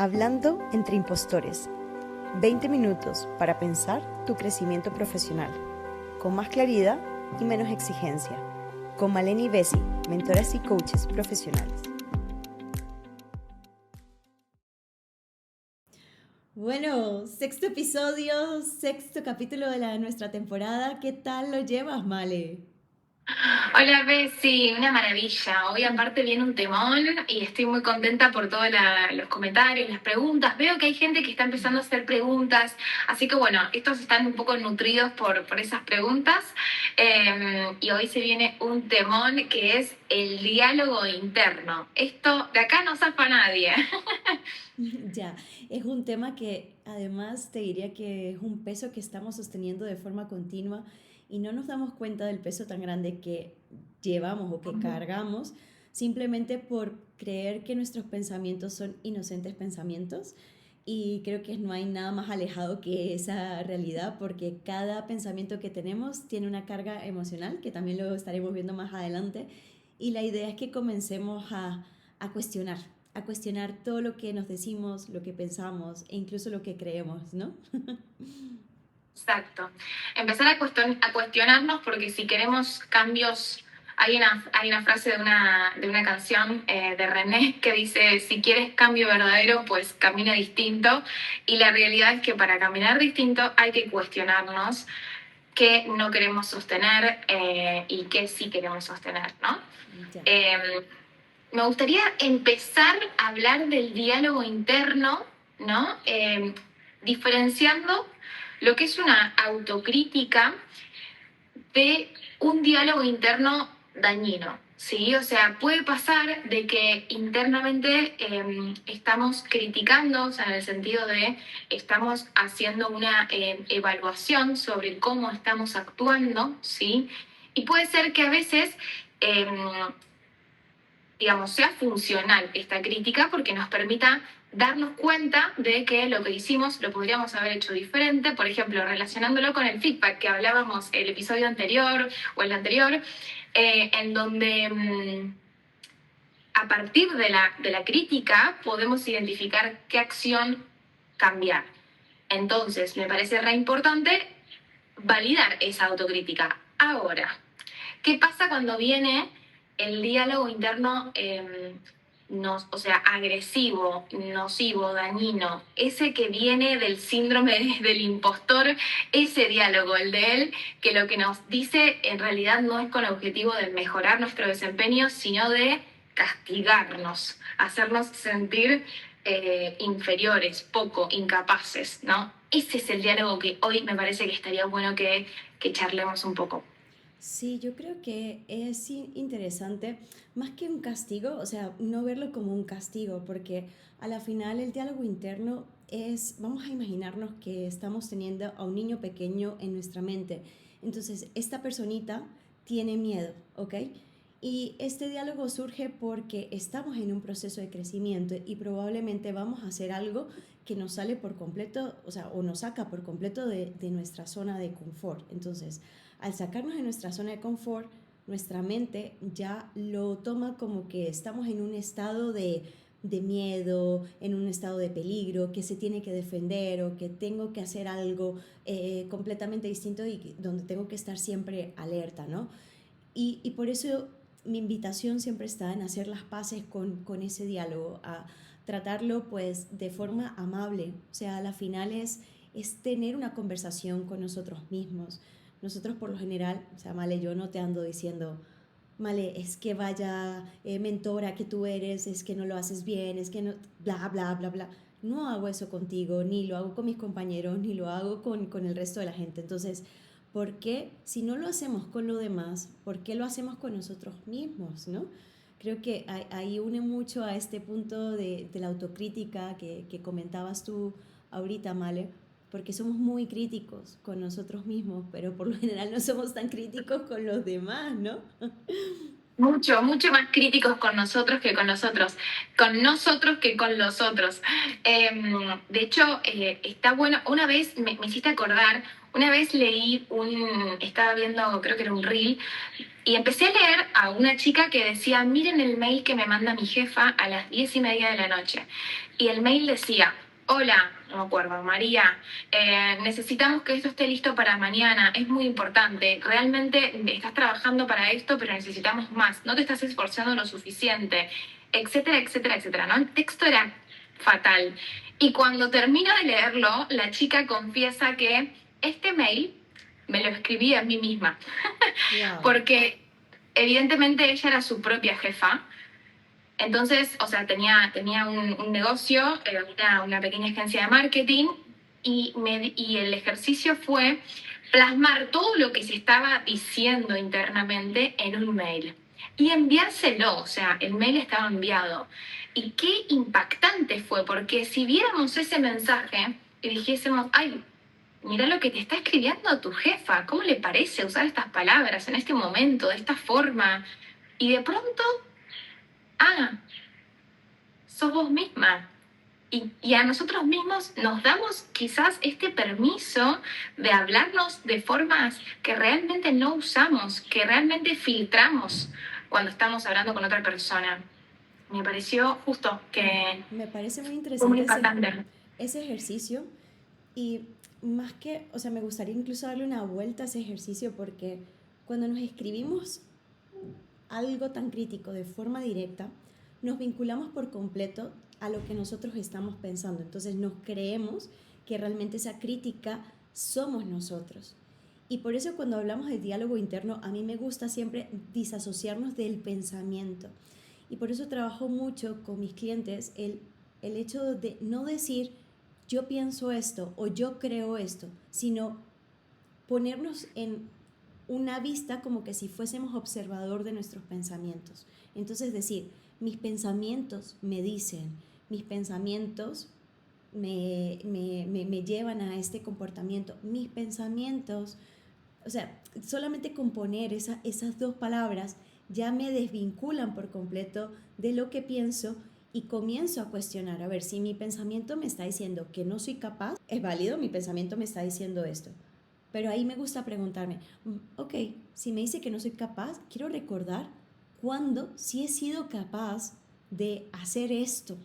Hablando entre impostores. 20 minutos para pensar tu crecimiento profesional, con más claridad y menos exigencia. Con Maleni Bessi, mentoras y coaches profesionales. Bueno, sexto episodio, sexto capítulo de nuestra temporada. ¿Qué tal lo llevas, Male? Hola, Bessie, una maravilla. Hoy aparte viene un temón y estoy muy contenta por todos los comentarios, las preguntas. Veo que hay gente que está empezando a hacer preguntas, así que bueno, estos están un poco nutridos por esas preguntas. Y hoy se viene un temón que es el diálogo interno. Esto de acá no zafa nadie. Ya, es un tema que además te diría que es un peso que estamos sosteniendo de forma continua y no nos damos cuenta del peso tan grande que llevamos o que cargamos simplemente por creer que nuestros pensamientos son inocentes pensamientos. Y creo que no hay nada más alejado que esa realidad, porque cada pensamiento que tenemos tiene una carga emocional, que también lo estaremos viendo más adelante. Y la idea es que comencemos a cuestionar, a cuestionar todo lo que nos decimos, lo que pensamos e incluso lo que creemos, ¿no? Exacto. Empezar a cuestionarnos porque si queremos cambios, hay una frase de una canción de René que dice, si quieres cambio verdadero, pues camina distinto. Y la realidad es que para caminar distinto hay que cuestionarnos qué no queremos sostener y qué sí queremos sostener, ¿no? Ya. Eh, Me gustaría empezar a hablar del diálogo interno, ¿no? Diferenciando lo que es una autocrítica de un diálogo interno dañino, ¿sí? O sea, puede pasar de que internamente estamos criticando, o sea, en el sentido de estamos haciendo una evaluación sobre cómo estamos actuando, ¿sí? Y puede ser que a veces eh, digamos, sea funcional esta crítica porque nos permita darnos cuenta de que lo que hicimos lo podríamos haber hecho diferente, por ejemplo, relacionándolo con el feedback que hablábamos el episodio anterior o el anterior, en donde a partir de la crítica podemos identificar qué acción cambiar. Entonces, me parece re importante validar esa autocrítica. Ahora, ¿qué pasa cuando viene el diálogo interno, o sea, agresivo, nocivo, dañino? Ese que viene del síndrome del impostor, ese diálogo, el de él, que lo que nos dice en realidad no es con el objetivo de mejorar nuestro desempeño, sino de castigarnos, hacernos sentir inferiores, poco, incapaces, ¿no? Ese es el diálogo que hoy me parece que estaría bueno que charlemos un poco. Sí, yo creo que es interesante, más que un castigo, o sea, no verlo como un castigo, porque a la final el diálogo interno es, vamos a imaginarnos que estamos teniendo a un niño pequeño en nuestra mente. Entonces, esta personita tiene miedo, ¿ok? Y este diálogo surge porque estamos en un proceso de crecimiento y probablemente vamos a hacer algo que nos sale por completo, o sea, o nos saca por completo de nuestra zona de confort. Entonces, al sacarnos de nuestra zona de confort, nuestra mente ya lo toma como que estamos en un estado de miedo, en un estado de peligro, que se tiene que defender o que tengo que hacer algo completamente distinto y donde tengo que estar siempre alerta, ¿no? Y por eso mi invitación siempre está en hacer las paces con ese diálogo, a tratarlo pues de forma amable, o sea, a la final es tener una conversación con nosotros mismos. Nosotros por lo general, o sea, Male, yo no te ando diciendo, Male, es que vaya mentora que tú eres, es que no lo haces bien, es que no, bla, bla, bla, bla. No hago eso contigo, ni lo hago con mis compañeros, ni lo hago con el resto de la gente. Entonces, ¿por qué si no lo hacemos con lo demás, por qué lo hacemos con nosotros mismos, no? Creo que ahí une mucho a este punto de la autocrítica que comentabas tú ahorita, Male, porque somos muy críticos con nosotros mismos, pero por lo general no somos tan críticos con los demás, ¿no? Mucho, mucho más críticos con nosotros que con nosotros que con los otros. De hecho, está bueno, una vez me hiciste acordar, una vez estaba viendo, creo que era un reel, Y empecé a leer a una chica que decía, miren el mail que me manda mi jefa a las 10:30 de la noche. Y el mail decía, hola, no me acuerdo, María, necesitamos que esto esté listo para mañana, es muy importante, realmente estás trabajando para esto, pero necesitamos más, no te estás esforzando lo suficiente, etcétera, etcétera, etcétera, ¿no? El texto era fatal. Y cuando termino de leerlo, la chica confiesa que este mail me lo escribí a mí misma, Wow. porque evidentemente ella era su propia jefa. Entonces, o sea, tenía un negocio, una pequeña agencia de marketing, y el ejercicio fue plasmar todo lo que se estaba diciendo internamente en un mail y enviárselo, o sea, el mail estaba enviado. Y qué impactante fue, porque si viéramos ese mensaje y dijésemos, ay, mira lo que te está escribiendo tu jefa, ¿cómo le parece usar estas palabras en este momento, de esta forma? Y de pronto, ah, sos vos misma. Y a nosotros mismos nos damos quizás este permiso de hablarnos de formas que realmente no usamos, que realmente filtramos cuando estamos hablando con otra persona. Me pareció justo que Me parece muy fue muy interesante impactante. ese ejercicio y más que, o sea, me gustaría incluso darle una vuelta a ese ejercicio porque cuando nos escribimos algo tan crítico de forma directa, nos vinculamos por completo a lo que nosotros estamos pensando. Entonces nos creemos que realmente esa crítica somos nosotros. Y por eso cuando hablamos del diálogo interno, a mí me gusta siempre disasociarnos del pensamiento. Y por eso trabajo mucho con mis clientes el hecho de no decir yo pienso esto o yo creo esto, sino ponernos en una vista como que si fuésemos observador de nuestros pensamientos. Entonces decir, mis pensamientos me dicen, mis pensamientos me llevan a este comportamiento, mis pensamientos, o sea, solamente con poner esas dos palabras ya me desvinculan por completo de lo que pienso y comienzo a cuestionar, a ver, si mi pensamiento me está diciendo que no soy capaz, es válido, mi pensamiento me está diciendo esto. Pero ahí me gusta preguntarme, ok, si me dice que no soy capaz, quiero recordar cuándo sí he sido capaz de hacer esto.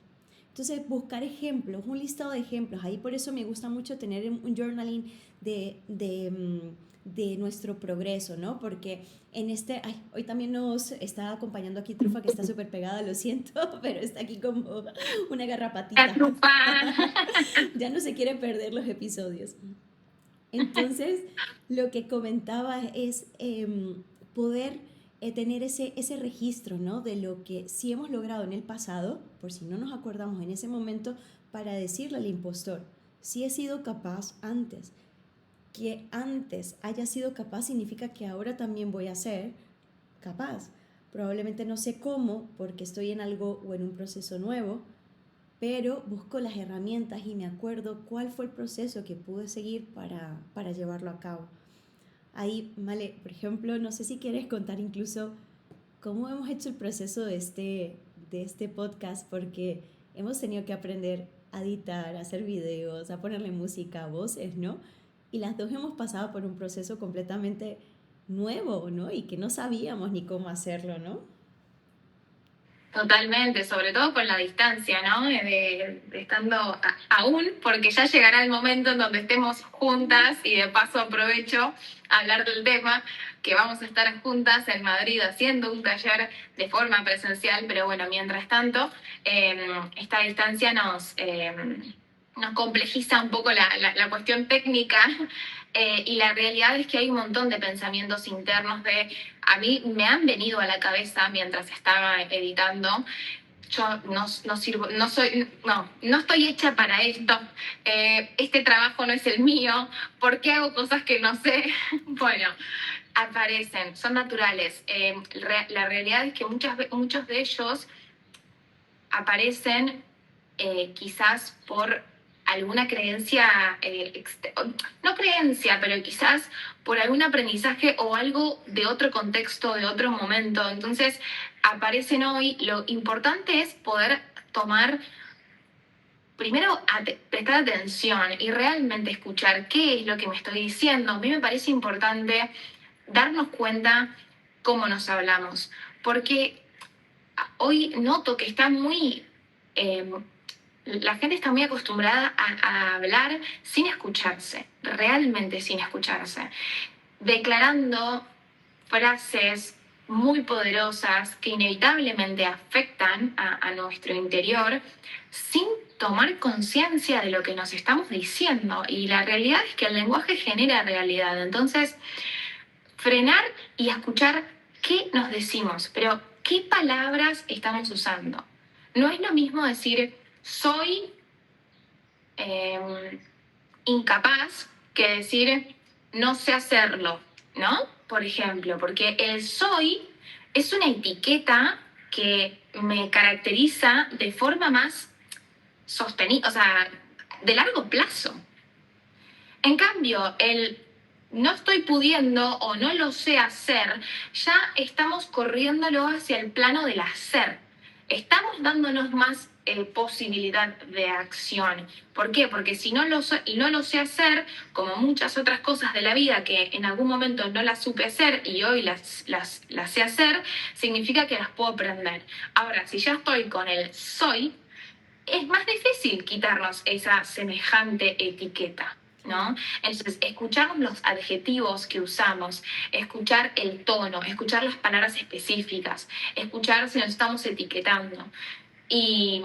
Entonces, buscar ejemplos, un listado de ejemplos. Ahí por eso me gusta mucho tener un journaling de nuestro progreso, ¿no? Porque en hoy también nos está acompañando aquí Trufa, que está súper pegada, lo siento, pero está aquí como una garrapatita. Ya no se quiere perder los episodios. Entonces, lo que comentaba es poder tener ese registro, ¿no? De lo que sí hemos logrado en el pasado, por si no nos acordamos en ese momento, para decirle al impostor, si he sido capaz antes. Que antes haya sido capaz significa que ahora también voy a ser capaz. Probablemente no sé cómo, porque estoy en algo o en un proceso nuevo, pero busco las herramientas y me acuerdo cuál fue el proceso que pude seguir para llevarlo a cabo. Ahí, Male, por ejemplo, no sé si quieres contar incluso cómo hemos hecho el proceso de este podcast, porque hemos tenido que aprender a editar, a hacer videos, a ponerle música, voces, ¿no? Y las dos hemos pasado por un proceso completamente nuevo, ¿no? Y que no sabíamos ni cómo hacerlo, ¿no? Totalmente, sobre todo con la distancia, ¿no? De estando aún, porque ya llegará el momento en donde estemos juntas y de paso aprovecho a hablar del tema, que vamos a estar juntas en Madrid haciendo un taller de forma presencial, pero bueno, mientras tanto, esta distancia nos complejiza un poco la cuestión técnica. Y la realidad es que hay un montón de pensamientos internos a mí me han venido a la cabeza mientras estaba editando. Yo no sirvo, no estoy hecha para esto. Este trabajo no es el mío. ¿Por qué hago cosas que no sé? Bueno, aparecen, son naturales. La realidad es que muchos de ellos aparecen quizás por alguna creencia, no creencia, pero quizás por algún aprendizaje o algo de otro contexto, de otro momento. Entonces, aparecen hoy. Lo importante es poder tomar, primero, prestar atención y realmente escuchar qué es lo que me estoy diciendo. A mí me parece importante darnos cuenta cómo nos hablamos, porque hoy noto que está muy... la gente está muy acostumbrada a hablar sin escucharse, realmente sin escucharse, declarando frases muy poderosas que inevitablemente afectan a nuestro interior sin tomar conciencia de lo que nos estamos diciendo. Y la realidad es que el lenguaje genera realidad. Entonces, frenar y escuchar qué nos decimos, pero qué palabras estamos usando. No es lo mismo decir soy incapaz que decir no sé hacerlo, ¿no? Por ejemplo, porque el soy es una etiqueta que me caracteriza de forma más sostenida, o sea, de largo plazo. En cambio, el no estoy pudiendo o no lo sé hacer, ya estamos corriéndolo hacia el plano del hacer. Estamos dándonos más posibilidad de acción. ¿Por qué? Porque si no lo sé hacer, como muchas otras cosas de la vida que en algún momento no las supe hacer y hoy las sé hacer, significa que las puedo aprender. Ahora, si ya estoy con el soy, es más difícil quitarnos esa semejante etiqueta, ¿no? Entonces, escuchar los adjetivos que usamos, escuchar el tono, escuchar las palabras específicas, escuchar si nos estamos etiquetando y,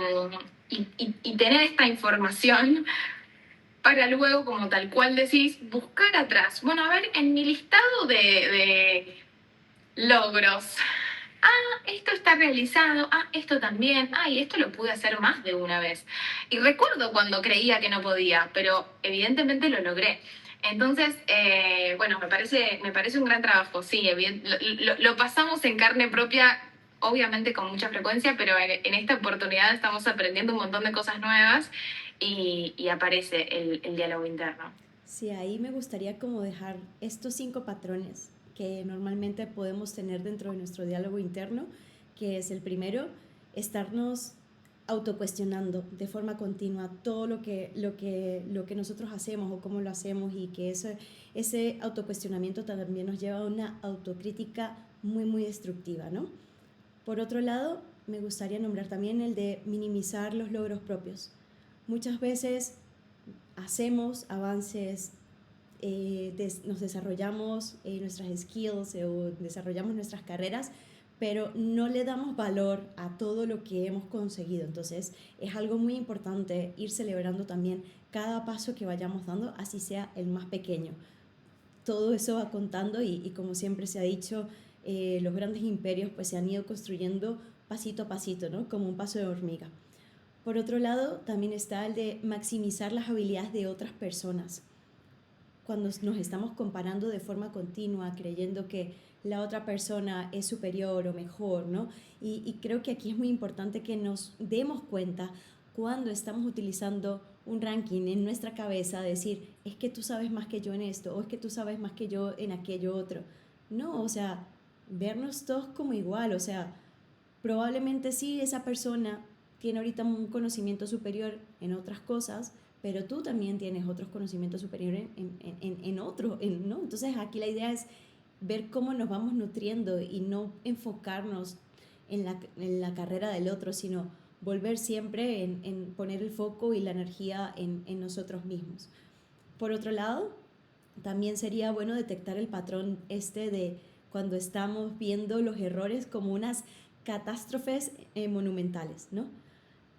y tener esta información para luego, como tal cual decís, buscar atrás. Bueno, a ver, en mi listado de logros, esto está realizado, esto también, y esto lo pude hacer más de una vez. Y recuerdo cuando creía que no podía, pero evidentemente lo logré. Entonces, bueno, me parece un gran trabajo, sí, lo pasamos en carne propia, obviamente con mucha frecuencia, pero en esta oportunidad estamos aprendiendo un montón de cosas nuevas y aparece el diálogo interno. Sí, ahí me gustaría como dejar estos 5 patrones que normalmente podemos tener dentro de nuestro diálogo interno, que es el primero, estarnos autocuestionando de forma continua todo lo que nosotros hacemos o cómo lo hacemos, y que ese autocuestionamiento también nos lleva a una autocrítica muy, muy destructiva, ¿no? Por otro lado, me gustaría nombrar también el de minimizar los logros propios. Muchas veces hacemos avances, nos desarrollamos nuestras skills o desarrollamos nuestras carreras, pero no le damos valor a todo lo que hemos conseguido. Entonces es algo muy importante ir celebrando también cada paso que vayamos dando, así sea el más pequeño. Todo eso va contando y como siempre se ha dicho, los grandes imperios pues se han ido construyendo pasito a pasito, ¿no? Como un paso de hormiga. Por otro lado, también está el de maximizar las habilidades de otras personas. Cuando nos estamos comparando de forma continua, creyendo que la otra persona es superior o mejor, ¿no? Y creo que aquí es muy importante que nos demos cuenta cuando estamos utilizando un ranking en nuestra cabeza, decir, es que tú sabes más que yo en esto, o es que tú sabes más que yo en aquello otro. No, o sea, vernos todos como igual, o sea, probablemente sí esa persona tiene ahorita un conocimiento superior en otras cosas, pero tú también tienes otros conocimientos superiores en otros, ¿no? Entonces aquí la idea es ver cómo nos vamos nutriendo y no enfocarnos en la carrera del otro, sino volver siempre en poner el foco y la energía en nosotros mismos. Por otro lado, también sería bueno detectar el patrón de cuando estamos viendo los errores como unas catástrofes monumentales, ¿no?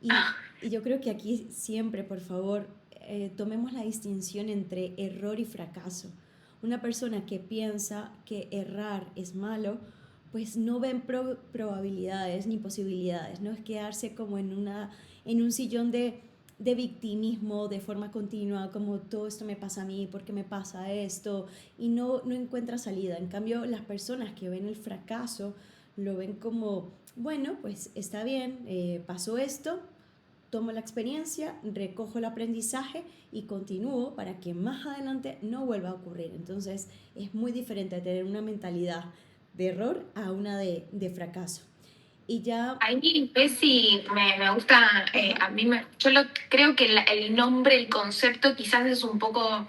Y yo creo que aquí siempre, por favor, tomemos la distinción entre error y fracaso. Una persona que piensa que errar es malo, pues no ven probabilidades ni posibilidades, ¿no? Es quedarse como en un sillón de victimismo de forma continua, como todo esto me pasa a mí, ¿por qué me pasa esto? Y no encuentra salida. En cambio, las personas que ven el fracaso lo ven como, bueno, pues está bien, pasó esto, tomo la experiencia, recojo el aprendizaje y continúo para que más adelante no vuelva a ocurrir. Entonces es muy diferente tener una mentalidad de error a una de fracaso. Y ya... Ahí, Bessie, me gusta, creo que el nombre, el concepto quizás es un poco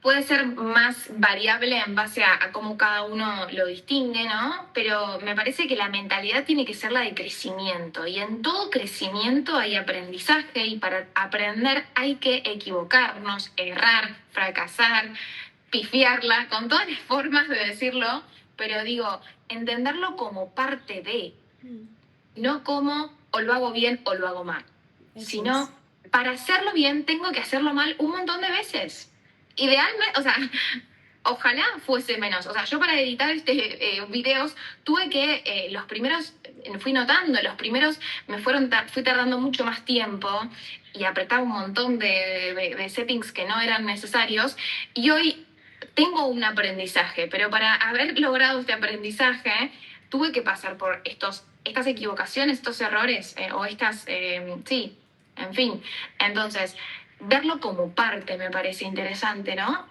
puede ser más variable en base a cómo cada uno lo distingue, ¿no? Pero me parece que la mentalidad tiene que ser la de crecimiento. Y en todo crecimiento hay aprendizaje y para aprender hay que equivocarnos, errar, fracasar, pifiarla, con todas las formas de decirlo, pero digo, entenderlo como parte de, no como o lo hago bien o lo hago mal, sino para hacerlo bien tengo que hacerlo mal un montón de veces. Idealmente, o sea, ojalá fuese menos. O sea, yo para editar videos tuve que, los primeros, fui notando, los primeros fui tardando mucho más tiempo y apretaba un montón de settings que no eran necesarios. Y hoy tengo un aprendizaje, pero para haber logrado este aprendizaje tuve que pasar por estas equivocaciones, estos errores, o sí, en fin. Entonces, verlo como parte me parece interesante, ¿no?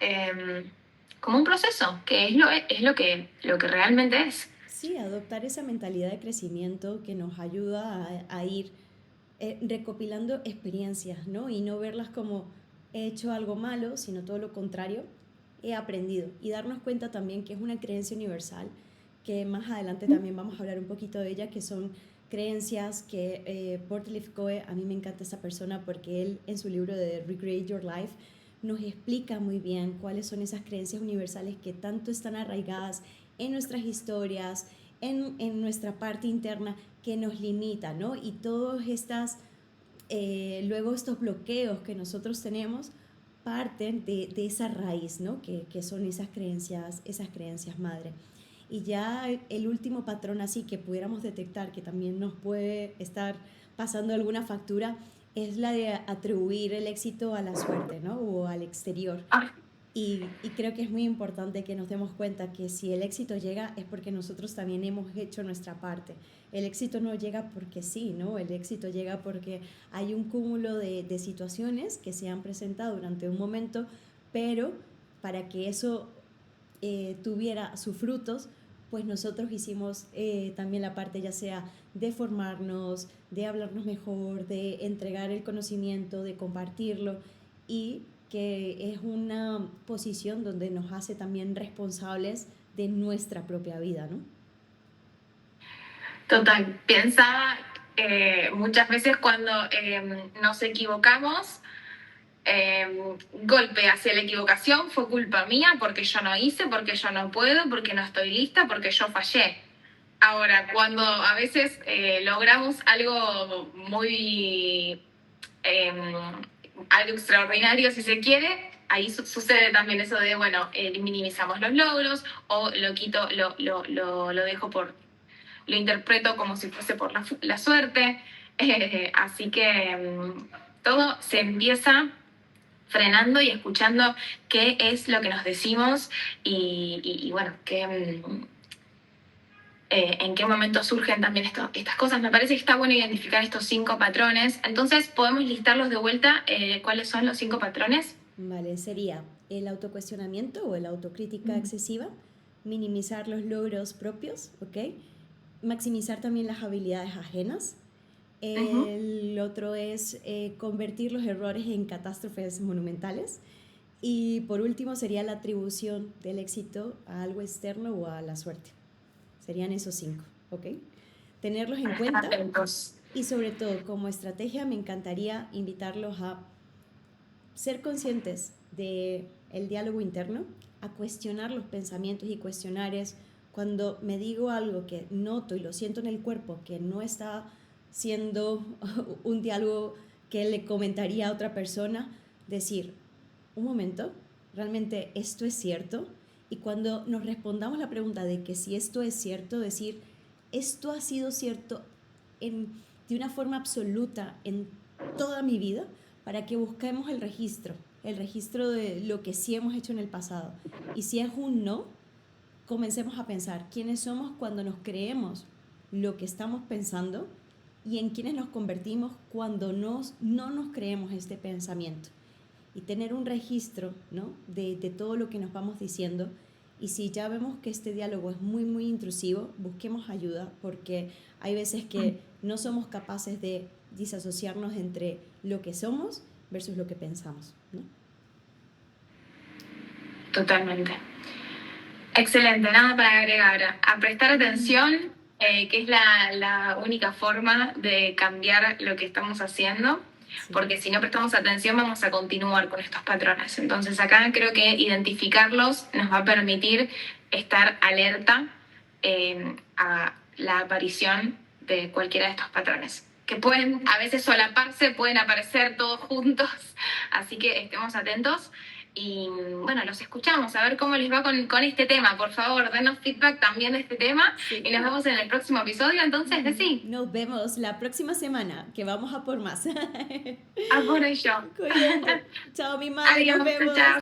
Como un proceso, que es lo que realmente es. Sí, adoptar esa mentalidad de crecimiento que nos ayuda a ir recopilando experiencias, ¿no? Y no verlas como he hecho algo malo, sino todo lo contrario, he aprendido. Y darnos cuenta también que es una creencia universal, que más adelante también vamos a hablar un poquito de ella, que son creencias que Portleaf Coe, a mí me encanta esa persona porque él en su libro de Recreate Your Life nos explica muy bien cuáles son esas creencias universales que tanto están arraigadas en nuestras historias, en nuestra parte interna, que nos limita, ¿no? Y todos luego estos bloqueos que nosotros tenemos parten de esa raíz, ¿no? Que son esas creencias madre. Y ya el último patrón así que pudiéramos detectar, que también nos puede estar pasando alguna factura, es la de atribuir el éxito a la suerte, ¿no? O al exterior. Y creo que es muy importante que nos demos cuenta que si el éxito llega es porque nosotros también hemos hecho nuestra parte. El éxito no llega porque sí, ¿no? El éxito llega porque hay un cúmulo de situaciones que se han presentado durante un momento, pero para que eso tuviera sus frutos, pues nosotros hicimos también la parte ya sea de formarnos, de hablarnos mejor, de entregar el conocimiento, de compartirlo, y que es una posición donde nos hace también responsables de nuestra propia vida, ¿no? Total, pensaba muchas veces cuando nos equivocamos, golpe hacia la equivocación fue culpa mía porque yo no hice, porque yo no puedo, porque no estoy lista, porque yo fallé. Ahora, cuando a veces logramos algo muy, algo extraordinario si se quiere, ahí sucede también eso de, bueno, minimizamos los logros o lo quito, lo dejo lo interpreto como si fuese por la suerte. Así que todo se empieza frenando y escuchando qué es lo que nos decimos y bueno, en qué momento surgen también estas cosas. Me parece que está bueno identificar estos 5 patrones. Entonces, ¿podemos listarlos de vuelta? ¿Cuáles son los 5 patrones? Vale, sería el autocuestionamiento o la autocrítica excesiva, minimizar los logros propios, ¿ok? Maximizar también las habilidades ajenas. El otro es convertir los errores en catástrofes monumentales. Y por último sería la atribución del éxito a algo externo o a la suerte. Serían esos 5, ¿ok? Tenerlos en cuenta. Y sobre todo, como estrategia, me encantaría invitarlos a ser conscientes del diálogo interno, a cuestionar los pensamientos y cuestionar cuando me digo algo que noto y lo siento en el cuerpo, que no está siendo un diálogo que le comentaría a otra persona, decir, un momento, ¿realmente esto es cierto? Y cuando nos respondamos la pregunta de que si esto es cierto, decir, esto ha sido cierto de una forma absoluta en toda mi vida, para que busquemos el registro de lo que sí hemos hecho en el pasado. Y si es un no, comencemos a pensar quiénes somos cuando nos creemos lo que estamos pensando y en quiénes nos convertimos cuando no nos creemos este pensamiento. Y tener un registro, ¿no? de todo lo que nos vamos diciendo. Y si ya vemos que este diálogo es muy, muy intrusivo, busquemos ayuda, porque hay veces que no somos capaces de disasociarnos entre lo que somos versus lo que pensamos, ¿no? Totalmente. Excelente, nada para agregar. A prestar atención, que es la única forma de cambiar lo que estamos haciendo, porque si no prestamos atención vamos a continuar con estos patrones. Entonces acá creo que identificarlos nos va a permitir estar alerta a la aparición de cualquiera de estos patrones, que pueden a veces solaparse, pueden aparecer todos juntos, así que estemos atentos. Y bueno, los escuchamos, a ver cómo les va con este tema. Por favor, denos feedback también de este tema. Sí. Y nos vemos en el próximo episodio. Entonces, Desi. Nos vemos la próxima semana, que vamos a por más. A por ello. Cuídate. Chao, mi madre. Adiós, nos vemos. Chao.